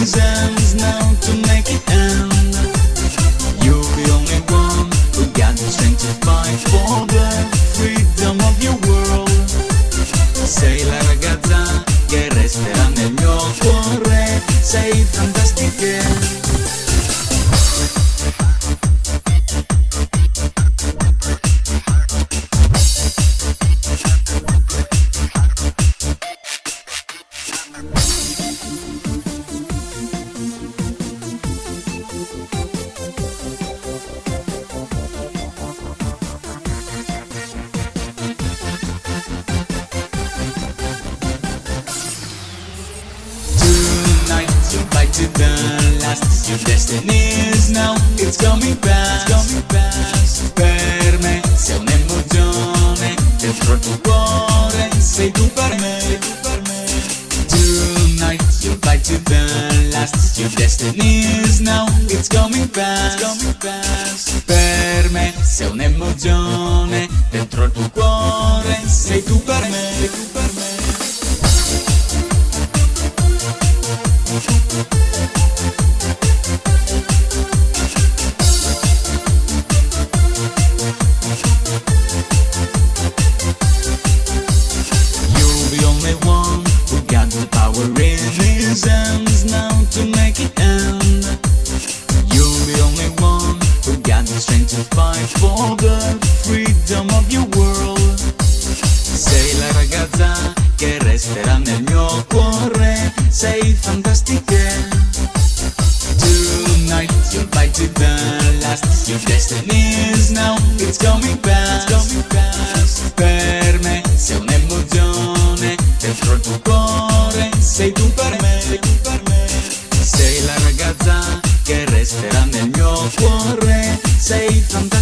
reasons now to make it end. You're the only one who got the strength to fight for the freedom of your world. Sei la ragazza che resterà nel mio cuore, sei fantastica. You'll fight to the last. Your destiny is now, it's coming fast. Per me sei un'emozione, dentro il tuo cuore sei tu per me. Tonight you'll fight to the last. Your destiny is now, it's coming fast. Per me sei un'emozione, dentro il tuo cuore sei tu per me. Reasons now to make it end. You're the only one who got the strength to fight for the freedom of your world. Sei la ragazza che resterà nel mio cuore, sei fantastica. Tonight you'll fight to the last. Your destiny is now, it's coming fast. Per me sei un'emozione, dentro il tuo cuore sei tu per me. Sei la ragazza che resterà nel mio cuore, sei fantastica.